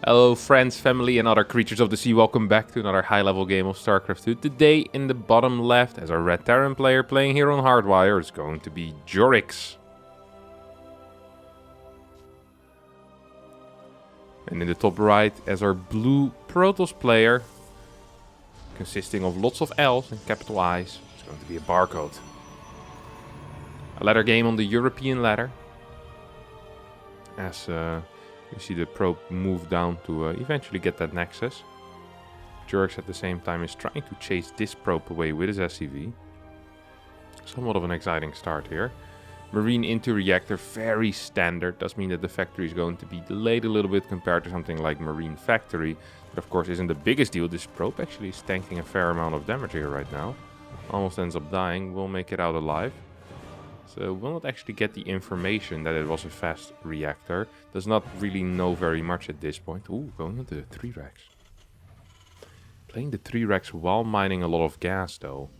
Hello friends, family and other creatures of the sea, welcome back to another high level game of StarCraft 2. Today in the bottom left, as our Red Terran player playing here on Hardwire, is going to be Djorx. And in the top right, as our blue PROTOSS player, consisting of lots of L's and capital I's, it's going to be a barcode. A ladder game on the European ladder. As you see the probe move down to eventually get that nexus. Djorx at the same time is trying to chase this probe away with his SCV. Somewhat of an exciting start here. Marine into reactor, very standard. Does mean that the factory is going to be delayed a little bit compared to something like Marine Factory. But of course isn't the biggest deal. This probe actually is tanking a fair amount of damage here right now. Almost ends up dying, will make it out alive. So will not actually get the information that it was a fast reactor. Does not really know very much at this point. Ooh, going into the 3 racks. Playing the 3 racks while mining a lot of gas though.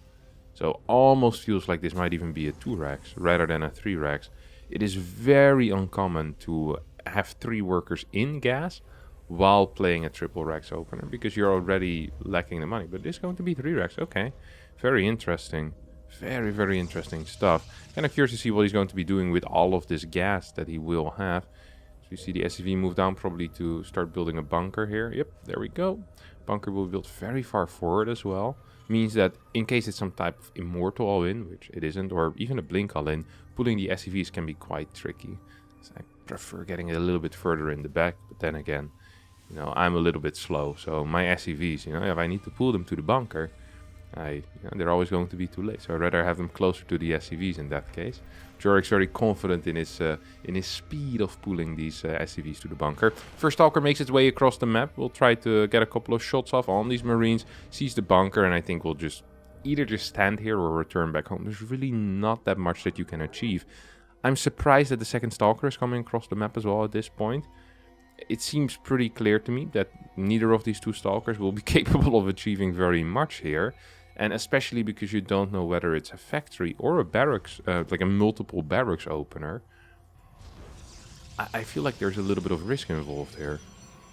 So almost feels like this might even be a 2 racks rather than a 3 racks. It is very uncommon to have 3 workers in gas while playing a triple racks opener, because you're already lacking the money. But this is going to be 3 racks. Okay, very interesting. Very, very interesting stuff. Kind of curious to see what he's going to be doing with all of this gas that he will have. So you see the SCV move down probably to start building a bunker here. Yep, there we go. Bunker will be built very far forward as well. Means that in case it's some type of immortal all-in, which it isn't, or even a blink all-in, pulling the SCVs can be quite tricky. So I prefer getting it a little bit further in the back, but then again, you know, I'm a little bit slow. So my SCVs, you know, if I need to pull them to the bunker, they're always going to be too late, so I'd rather have them closer to the SCVs in that case. Djorx very confident in his speed of pulling these SCVs to the bunker. First Stalker makes its way across the map. We'll try to get a couple of shots off on these Marines, sees the bunker, and I think we'll just either stand here or return back home. There's really not that much that you can achieve. I'm surprised that the second Stalker is coming across the map as well at this point. It seems pretty clear to me that neither of these 2 Stalkers will be capable of achieving very much here. And especially because you don't know whether it's a factory or a barracks, like a multiple barracks opener. I feel like there's a little bit of risk involved here.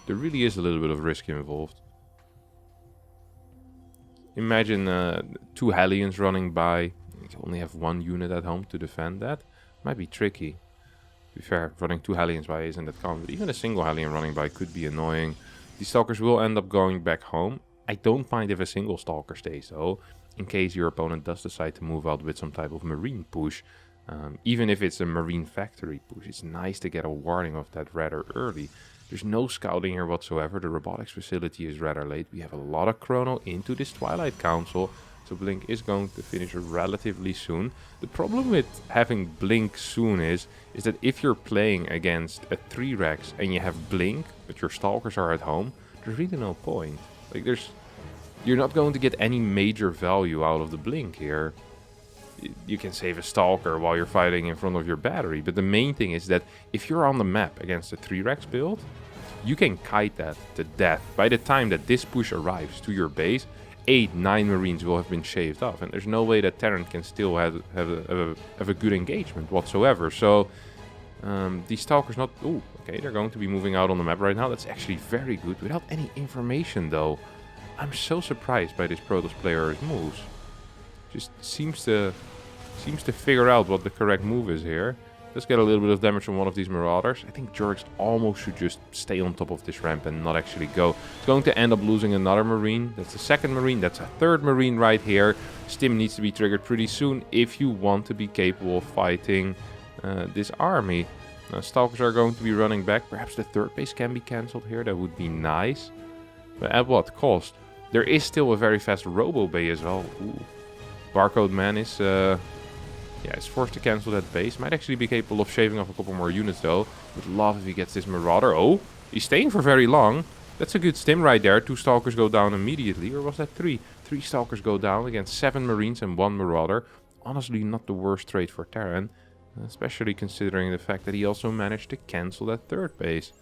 There really is a little bit of risk involved. Imagine 2 Hellions running by. You only have 1 unit at home to defend that. Might be tricky. To be fair, running 2 Hellions by isn't that common. But even a single Hellion running by could be annoying. These Stalkers will end up going back home. I don't mind if a single Stalker stays though, in case your opponent does decide to move out with some type of Marine push. Even if it's a Marine Factory push, it's nice to get a warning of that rather early. There's no scouting here whatsoever, the robotics facility is rather late. We have a lot of chrono into this Twilight Council, so Blink is going to finish relatively soon. The problem with having Blink soon is that if you're playing against a 3 racks and you have Blink, but your Stalkers are at home, there's really no point. Like, you're not going to get any major value out of the Blink here. You can save a Stalker while you're fighting in front of your battery, but the main thing is that if you're on the map against a 3 racks build, you can kite that to death. By the time that this push arrives to your base, 8, 9 Marines will have been shaved off, and there's no way that Terran can still have a good engagement whatsoever. So these Stalkers not... Ooh, okay, they're going to be moving out on the map right now. That's actually very good. Without any information, though, I'm so surprised by this PROTOSS player's moves. Just seems to figure out what the correct move is here. Let's get a little bit of damage from one of these Marauders. I think Djorx almost should just stay on top of this ramp and not actually go. It's going to end up losing another Marine. That's the second Marine. That's a third Marine right here. Stim needs to be triggered pretty soon if you want to be capable of fighting this army. Stalkers are going to be running back. Perhaps the 3rd base can be cancelled here. That would be nice. But at what cost? There is still a very fast Robo Bay as well. Ooh. Barcode Man is forced to cancel that base. Might actually be capable of shaving off a couple more units though. Would love if he gets this Marauder. Oh, he's staying for very long. That's a good stim right there. 2 Stalkers go down immediately. Or was that 3? 3 Stalkers go down against 7 Marines and 1 Marauder. Honestly, not the worst trade for Terran. Especially considering the fact that he also managed to cancel that 3rd base.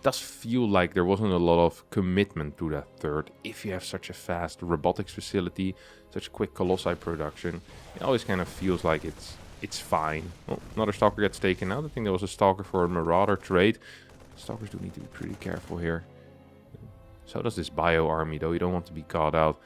Does feel like there wasn't a lot of commitment to that 3rd. If you have such a fast robotics facility, such quick Colossi production, it always kind of feels like it's fine. Well, another Stalker gets taken out. I think there was a Stalker for a Marauder trade. Stalkers do need to be pretty careful here. So does this bio army, though. You don't want to be caught out.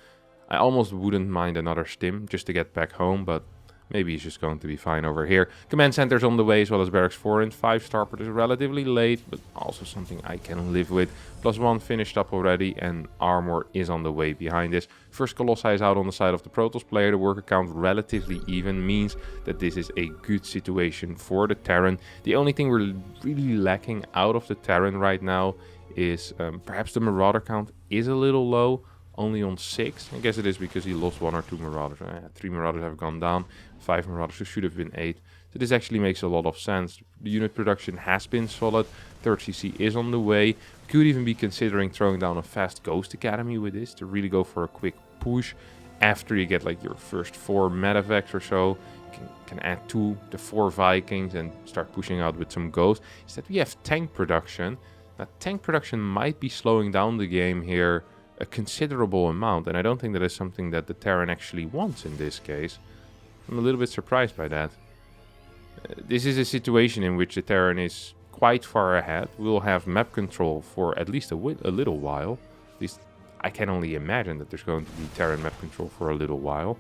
I almost wouldn't mind another stim just to get back home, but maybe he's just going to be fine over here. Command center's on the way, as well as barracks 4 and 5. Starport is relatively late, but also something I can live with. +1 finished up already, and armor is on the way behind this. First Colossi is out on the side of the Protoss player. The worker count relatively even means that this is a good situation for the Terran. The only thing we're really lacking out of the Terran right now is perhaps the Marauder count is a little low. Only on 6. I guess it is because he lost 1 or 2 Marauders. 3 Marauders have gone down. 5 Marauders, so should have been 8. So this actually makes a lot of sense. The unit production has been solid. 3rd CC is on the way. Could even be considering throwing down a fast Ghost Academy with this to really go for a quick push. After you get like your first 4 medevacs or so, you can add 2 to 4 Vikings and start pushing out with some Ghosts. Instead we have tank production. Now tank production might be slowing down the game here a considerable amount, and I don't think that is something that the Terran actually wants in this case. I'm a little bit surprised by that. This is a situation in which the Terran is quite far ahead. We'll have map control for at least a little while. At least I can only imagine that there's going to be Terran map control for a little while.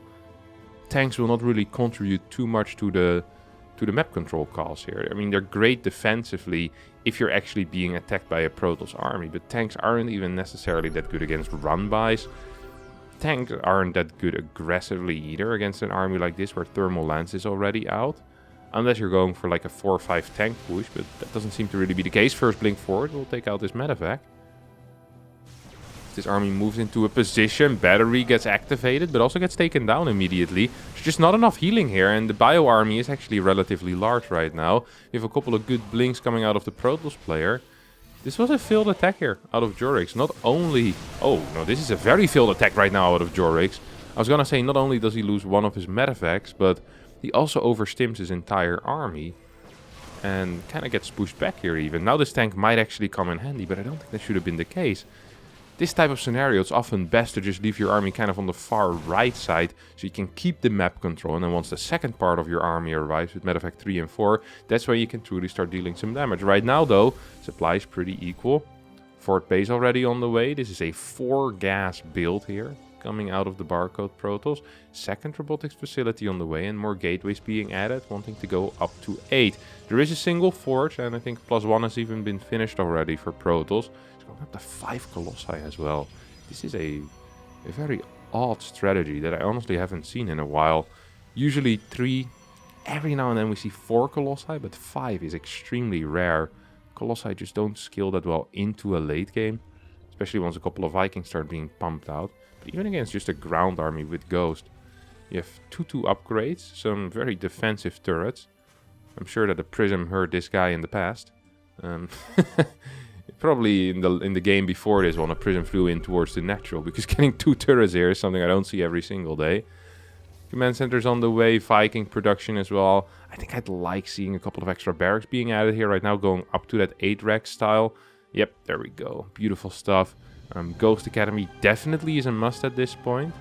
Tanks will not really contribute too much to the map control calls here. I mean, they're great defensively if you're actually being attacked by a Protoss army, but tanks aren't even necessarily that good against run-bys. Tanks aren't that good aggressively either against an army like this where Thermal Lance is already out. Unless you're going for like a 4 or 5 tank push, but that doesn't seem to really be the case. First blink forward, we'll take out this medevac. This army moves into a position, battery gets activated, but also gets taken down immediately. There's just not enough healing here, and the bio army is actually relatively large right now. We have a couple of good blinks coming out of the Protoss player. This was a failed attack here out of Djorx. Not only... Oh, no, this is a very failed attack right now out of Djorx. I was gonna say, not only does he lose 1 of his medevacs, but he also overstims his entire army. And kind of gets pushed back here even. Now this tank might actually come in handy, but I don't think that should have been the case. This type of scenario, it's often best to just leave your army kind of on the far right side, so you can keep the map control, and then once the second part of your army arrives with medevac 3 and 4, that's when you can truly start dealing some damage. Right now though, supply is pretty equal. 4th base already on the way. This is a 4 gas build here, coming out of the barcode Protoss. 2nd robotics facility on the way, and more gateways being added, wanting to go up to 8. There is a single forge, and I think +1 has even been finished already for Protoss. Going up to 5 Colossi as well. This is a very odd strategy that I honestly haven't seen in a while. Usually 3, every now and then we see 4 Colossi, but 5 is extremely rare. Colossi just don't scale that well into a late game, especially once a couple of Vikings start being pumped out. But even against just a ground army with Ghost, you have 2-2 upgrades, some very defensive turrets. I'm sure that the Prism heard this guy in the past. Probably in the game before this one, a Prism flew in towards the natural, because getting 2 turrets here is something I don't see every single day. Command center's on the way, Viking production as well. I think I'd like seeing a couple of extra barracks being added here right now, going up to that 8 rack style. Yep, there we go. Beautiful stuff. Ghost Academy definitely is a must at this point.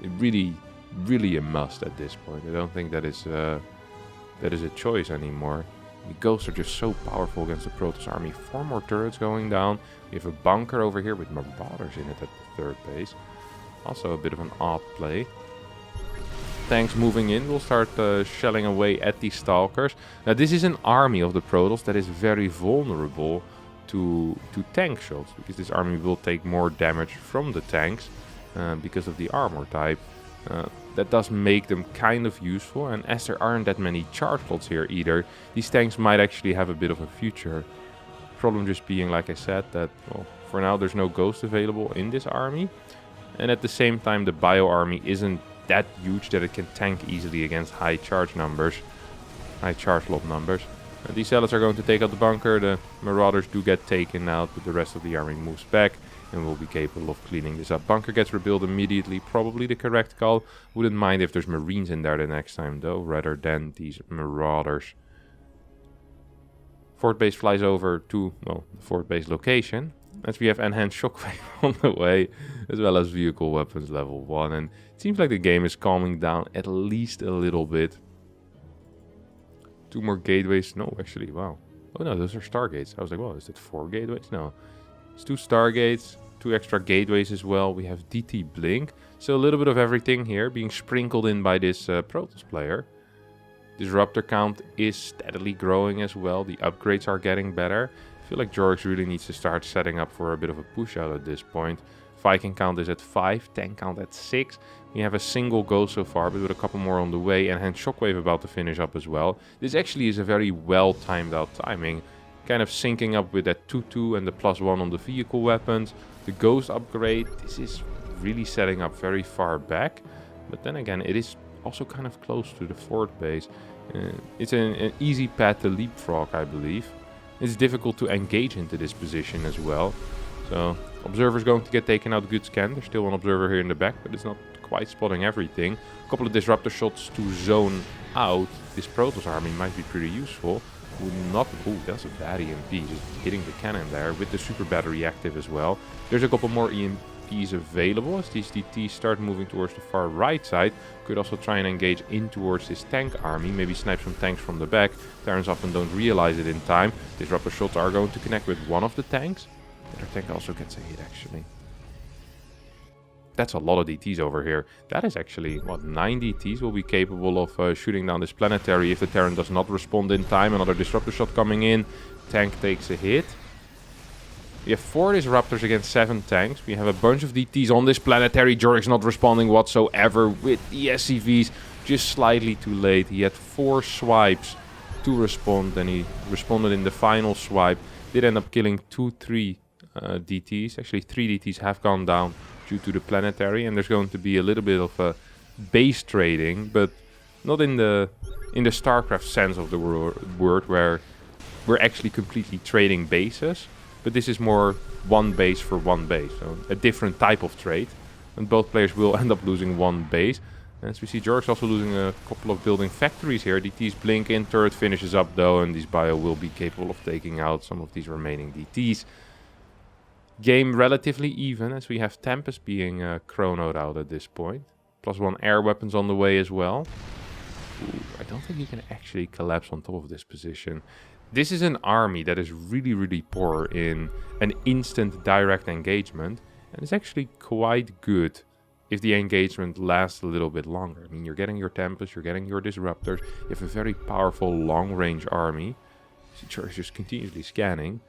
It really a must at this point. I don't think that is a choice anymore. The Ghosts are just so powerful against the Protoss army. 4 more turrets going down. We have a bunker over here with Marauders in it at the 3rd base. Also a bit of an odd play. Tanks moving in. We'll start shelling away at these Stalkers. Now this is an army of the Protoss that is very vulnerable to tank shots, because this army will take more damage from the tanks because of the armor type. That does make them kind of useful, and as there aren't that many charge slots here either, these tanks might actually have a bit of a future. Problem just being, like I said, that, well, for now there's no Ghost available in this army, and at the same time the bio army isn't that huge that it can tank easily against high charge slot numbers. These zealots are going to take out the bunker. The Marauders do get taken out, but the rest of the army moves back and will be capable of cleaning this up. Bunker gets rebuilt immediately, probably the correct call. Wouldn't mind if there's Marines in there the next time though, rather than these Marauders. 4th base flies over to, well, the 4th base location, as we have enhanced shockwave on the way, as well as vehicle weapons level 1. And it seems like the game is calming down at least a little bit. 2 more gateways. No, actually, wow. Oh no, those are stargates. I was like, well, is it 4 gateways? No. It's 2 stargates, 2 extra gateways as well. We have DT Blink. So a little bit of everything here being sprinkled in by this PROTOSS player. Disruptor count is steadily growing as well. The upgrades are getting better. I feel like Djorx really needs to start setting up for a bit of a push out at this point. Viking count is at 5, tank count at 6. We have a single go so far, but with a couple more on the way, and hence Shockwave about to finish up as well. This actually is a very well timed out timing. Kind of syncing up with that 2-2 and the +1 on the vehicle weapons. The Ghost upgrade, this is really setting up very far back. But then again, it is also kind of close to the fort base. It's an easy path to leapfrog, I believe. It's difficult to engage into this position as well. So, observer's going to get taken out, good scan. There's still one observer here in the back, but it's not quite spotting everything. A couple of disruptor shots to zone out this PROTOSS army might be pretty useful. Would not... Oh, that's a bad EMP, just hitting the cannon there with the super battery active as well. There's a couple more EMPs available as these DTs start moving towards the far right side. Could also try and engage in towards this tank army, maybe snipe some tanks from the back. Terrans often don't realize it in time. Disruptor shots are going to connect with one of the tanks. The other tank also gets a hit actually. That's a lot of DTs over here. That is actually, what, 9 DTs will be capable of shooting down this planetary if the Terran does not respond in time. Another disruptor shot coming in. Tank takes a hit. We have 4 disruptors against 7 tanks. We have a bunch of DTs on this planetary. Djorx not responding whatsoever with the SCVs. Just slightly too late. He had 4 swipes to respond, and he responded in the final swipe. Did end up killing 2-3 DTs. Actually, 3 DTs have gone down due to the planetary, and there's going to be a little bit of base trading, but not in the StarCraft sense of the word, where we're actually completely trading bases. But this is more one base for one base, so a different type of trade, and both players will end up losing one base. As we see, Djorx also losing a couple of building factories here. DTs blink in, turret finishes up though, and these bio will be capable of taking out some of these remaining DTs. Game relatively even, as we have Tempest being chronoed out at this point. +1 air weapons on the way as well. Ooh, I don't think you can actually collapse on top of this position. This is an army that is really, really poor in an instant direct engagement. And it's actually quite good if the engagement lasts a little bit longer. I mean, you're getting your Tempest, you're getting your Disruptors. You have a very powerful long-range army. Djorx is just continuously scanning.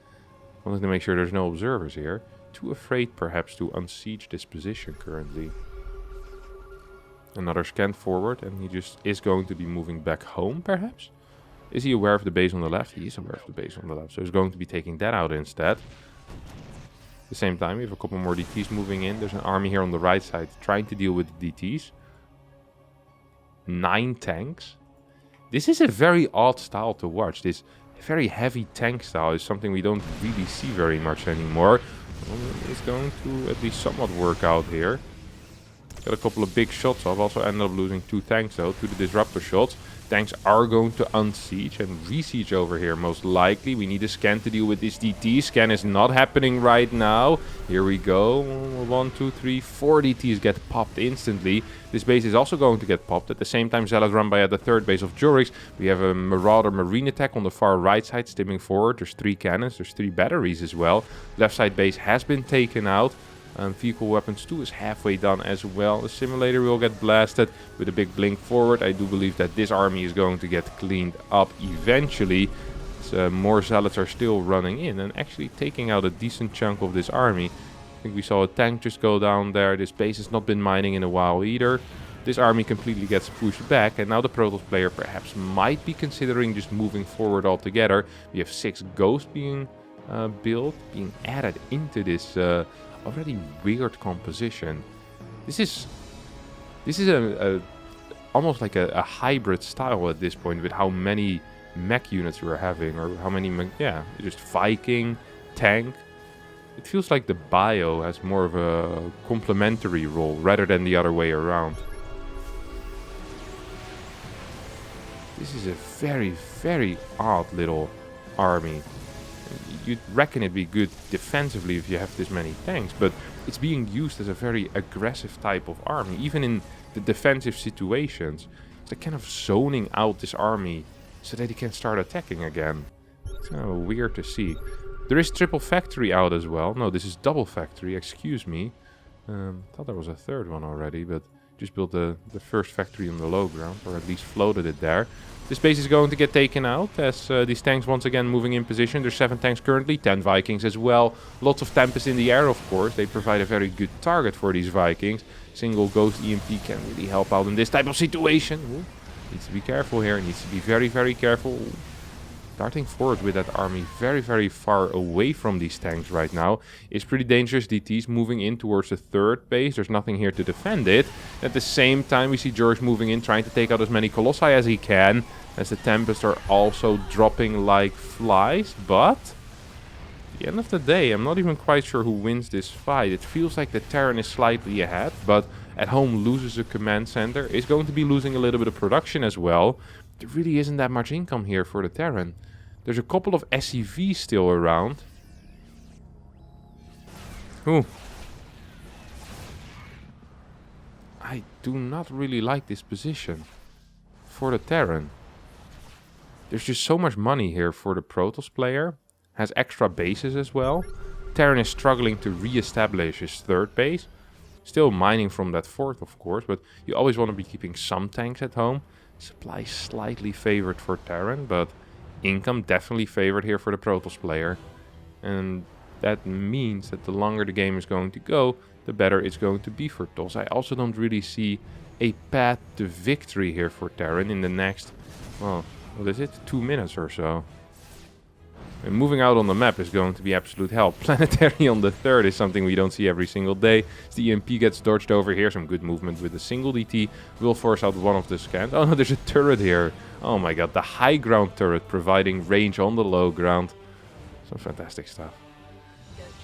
Wanted to make sure there's no observers here. Too afraid perhaps to unsiege this position currently. Another scan forward, and he just is going to be moving back home perhaps? Is he aware of the base on the left? He is aware of the base on the left, so he's going to be taking that out instead. At the same time, we have a couple more DTs moving in. There's an army here on the right side trying to deal with the DTs. 9 tanks. This is a very odd style to watch. This very heavy tank style is something we don't really see very much anymore. Well, it's going to at least somewhat work out here. Got a couple of big shots off. Also ended up losing 2 tanks though to the disruptor shots. Tanks are going to unsiege and resiege over here most likely. We need a scan to deal with this DT. Scan is not happening right now. Here we go. 1, 2, 3, 4 DTs get popped instantly. This base is also going to get popped. At the same time, Zealot run by at the third base of Djorx. We have a Marauder Marine attack on the far right side, stimming forward. There's 3 cannons. There's 3 batteries as well. Left side base has been taken out. Vehicle weapons 2 is halfway done as well. The simulator will get blasted with a big blink forward. I do believe that this army is going to get cleaned up eventually. More zealots are still running in and actually taking out a decent chunk of this army. I think we saw a tank just go down there. This base has not been mining in a while either. This army completely gets pushed back, and now the PROTOSS player perhaps might be considering just moving forward altogether. We have 6 ghosts being built, being added into this already weird composition. This is almost like a hybrid style at this point, with how many mech units we're having, or how many just Viking, tank. It feels like the bio has more of a complementary role rather than the other way around. This is a very, very odd little army. You'd reckon it'd be good defensively if you have this many tanks, but it's being used as a very aggressive type of army, even in the defensive situations. It's like kind of zoning out this army so that he can start attacking again. It's kind of weird to see. There is triple factory out as well. No, this is double factory, excuse me. Thought there was a third one already, but just built the first factory on the low ground, or at least floated it there. This base is going to get taken out as these tanks once again moving in position. There's 7 tanks currently, 10 Vikings as well. Lots of Tempest in the air, of course. They provide a very good target for these Vikings. Single Ghost EMP can really help out in this type of situation. Ooh, needs to be careful here, needs to be very, very careful. Ooh. Darting forward with that army very, very far away from these tanks right now is pretty dangerous. DT's moving in towards the third base. There's nothing here to defend it. At the same time, we see Djorx moving in, trying to take out as many Colossi as he can, as the Tempests are also dropping like flies. But at the end of the day, I'm not even quite sure who wins this fight. It feels like the Terran is slightly ahead, but at home loses a command center. Is going to be losing a little bit of production as well. There really isn't that much income here for the Terran. There's a couple of SCVs still around. Ooh. I do not really like this position for the Terran. There's just so much money here for the PROTOSS player. Has extra bases as well. Terran is struggling to re-establish his third base. Still mining from that fourth, of course, but you always want to be keeping some tanks at home. Supply slightly favored for Terran, but income definitely favored here for the PROTOSS player. And that means that the longer the game is going to go, the better it's going to be for TOS. I also don't really see a path to victory here for Terran in the next, well, what is it? 2 minutes or so. And moving out on the map is going to be absolute hell. Planetary on the third is something we don't see every single day. As the EMP gets dodged over here, some good movement with a single DT will force out one of the scans. Oh no, there's a turret here. Oh my god, the high ground turret providing range on the low ground. Some fantastic stuff.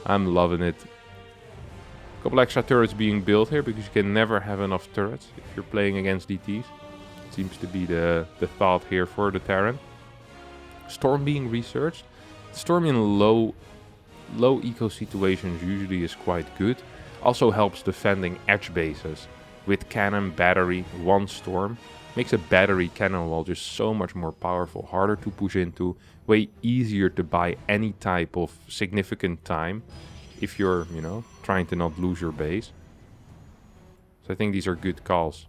I'm loving it. A couple extra turrets being built here because you can never have enough turrets if you're playing against DTs. Seems to be the thought here for the Terran. Storm being researched. Storm in low eco situations usually is quite good. Also helps defending edge bases. With cannon, battery, one storm. Makes a battery cannon wall just so much more powerful. Harder to push into. Way easier to buy any type of significant time. If you're, you know, trying to not lose your base. So I think these are good calls.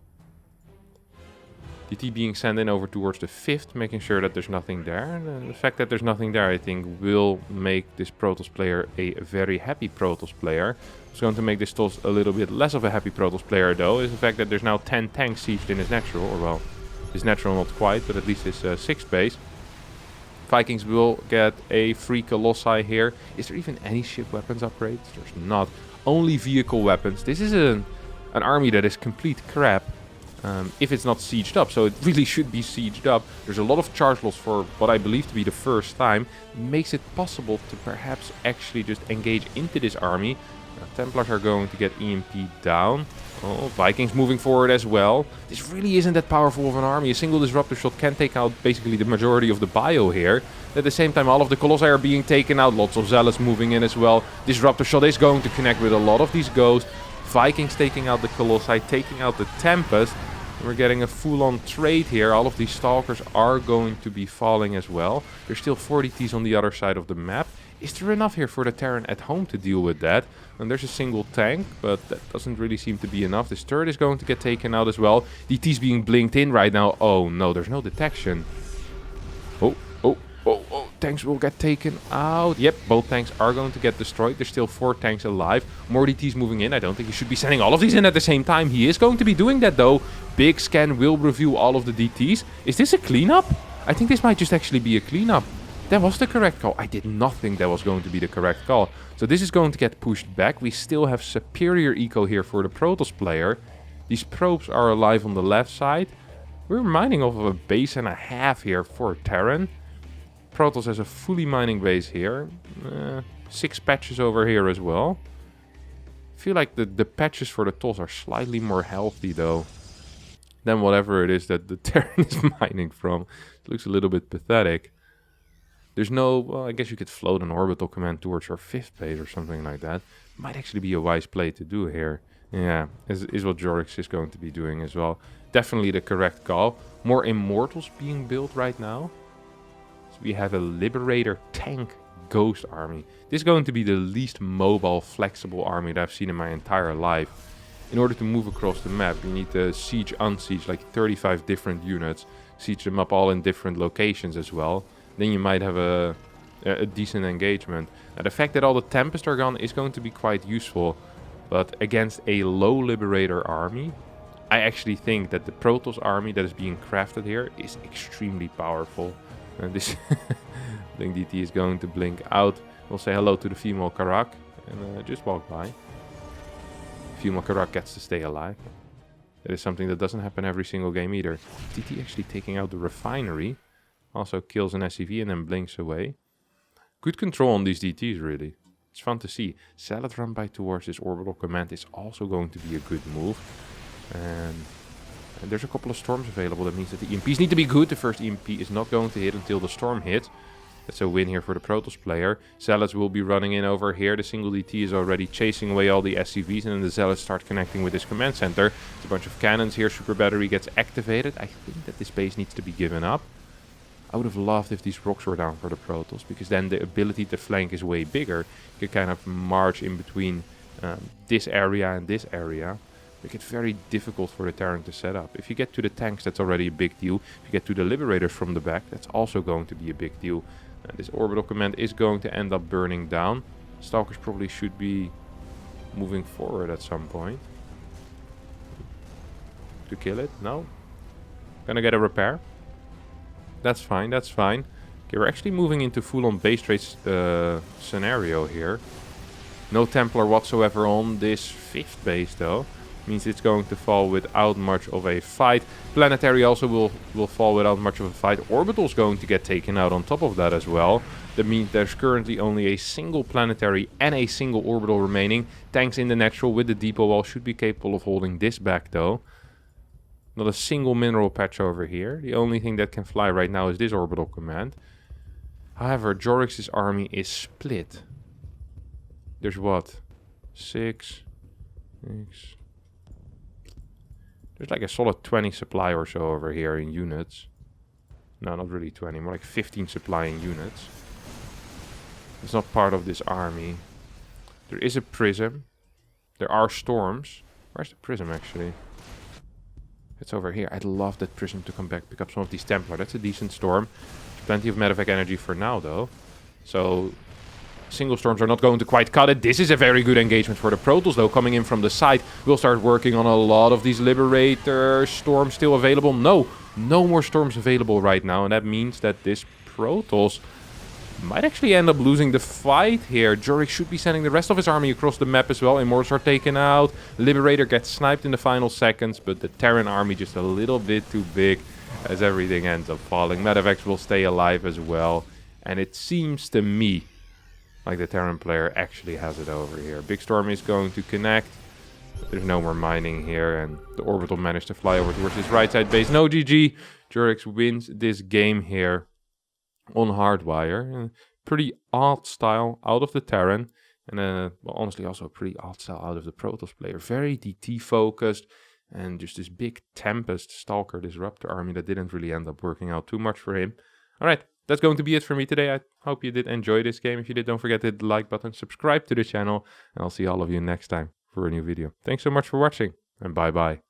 DT being sent in over towards the 5th, making sure that there's nothing there. And the fact that there's nothing there, I think, will make this PROTOSS player a very happy PROTOSS player. What's going to make this TOS a little bit less of a happy PROTOSS player, though, is the fact that there's now 10 tanks sieged in his natural. Or, well, his natural not quite, but at least his 6th base. Vikings will get a free Colossi here. Is there even any ship weapons upgrades? There's not. Only vehicle weapons. This is an army that is complete crap. If it's not sieged up, so it really should be sieged up. There's a lot of charge loss for what I believe to be the first time. Makes it possible to perhaps actually just engage into this army. Templars are going to get EMP down. Oh, Vikings moving forward as well. This really isn't that powerful of an army. A single disruptor shot can take out basically the majority of the bio here. At the same time, all of the Colossi are being taken out. Lots of Zealots moving in as well. Disruptor shot is going to connect with a lot of these ghosts. Vikings taking out the Colossi, taking out the Tempest. We're getting a full-on trade here. All of these Stalkers are going to be falling as well. There's still 40 Ts on the other side of the map. Is there enough here for the Terran at home to deal with that? And there's a single tank, but that doesn't really seem to be enough. This turret is going to get taken out as well. DT's being blinked in right now. Oh no, there's no detection. Oh, tanks will get taken out. Yep, both tanks are going to get destroyed. There's still 4 tanks alive. More DTs moving in. I don't think he should be sending all of these in at the same time. He is going to be doing that though. Big scan will review all of the DTs. Is this a cleanup? I think this might just actually be a cleanup. That was the correct call. I did not think that was going to be the correct call. So this is going to get pushed back. We still have superior eco here for the PROTOSS player. These probes are alive on the left side. We're mining off of a base and a half here for Terran. PROTOSS has a fully mining base here. 6 patches over here as well. I feel like the patches for the TOS are slightly more healthy though than whatever it is that the Terran is mining from. It looks a little bit pathetic. There's no, well, I guess you could float an orbital command towards our 5th base or something like that. Might actually be a wise play to do here. Yeah, is what Djorx is going to be doing as well. Definitely the correct call. More Immortals being built right now. we have a Liberator tank ghost army. This is going to be the least mobile, flexible army that I've seen in my entire life. In order to move across the map, you need to siege, unsiege like 35 different units, siege them up all in different locations as well. Then you might have a decent engagement. Now, the fact that all the Tempests are gone is going to be quite useful, but against a low Liberator army, I actually think that the Protoss army that is being crafted here is extremely powerful. And this Blink DT is going to blink out. We'll say hello to the female Karak and just walk by. Female Karak gets to stay alive. That is something that doesn't happen every single game either. DT actually taking out the refinery. Also kills an SCV and then blinks away. Good control on these DTs, really. It's fun to see. Salad run by towards this orbital command is also going to be a good move. And there's a couple of storms available. That means that the EMPs need to be good. The first EMP is not going to hit until the storm hits. That's a win here for the Protoss player. Zealots will be running in over here. The single DT is already chasing away all the SCVs. And then the Zealots start connecting with this command center. There's a bunch of cannons here. Super battery gets activated. I think that this base needs to be given up. I would have loved if these rocks were down for the Protoss, because then the ability to flank is way bigger. You can kind of march in between this area and this area. Make it very difficult for the Terran to set up. If you get to the tanks, that's already a big deal. If you get to the Liberators from the back, that's also going to be a big deal. This orbital command is going to end up burning down. Stalkers probably should be moving forward at some point. To kill it? No? Gonna get a repair? That's fine, that's fine. Okay, we're actually moving into full-on base trade scenario here. No Templar whatsoever on this 5th base though. Means it's going to fall without much of a fight. Planetary also will fall without much of a fight. Orbital's going to get taken out on top of that as well. That means there's currently only a single planetary and a single orbital remaining. Tanks in the natural with the depot wall should be capable of holding this back though. Not a single mineral patch over here. The only thing that can fly right now is this orbital command. However, Djorx's army is split. There's what? 6. There's like a solid 20 supply or so over here in units. No, not really 20, more like 15 supplying units. It's not part of this army. There is a prism. There are storms. Where's the prism actually? It's over here. I'd love that prism to come back, pick up some of these Templar. That's a decent storm. There's plenty of medevac energy for now though. So single storms are not going to quite cut it. This is a very good engagement for the Protoss though, coming in from the side. We'll start working on a lot of these Liberators. Storms still available? No more storms available right now. And that means that this Protoss might actually end up losing the fight here. Djorx should be sending the rest of his army across the map as well. Immortals are taken out. Liberator gets sniped in the final seconds. But the Terran army just a little bit too big as everything ends up falling. Medevacs will stay alive as well. And it seems to me like the Terran player actually has it over here. Big Storm is going to connect. There's no more mining here. And the Orbital managed to fly over towards his right side base. No GG. Djorx wins this game here on Hardwire. Pretty odd style out of the Terran. And well, honestly also a pretty odd style out of the Protoss player. Very DT focused. And just this big Tempest Stalker Disruptor army that didn't really end up working out too much for him. Alright. That's going to be it for me today. I hope you did enjoy this game. If you did, don't forget to hit the like button, subscribe to the channel, and I'll see all of you next time for a new video. Thanks so much for watching, and bye-bye.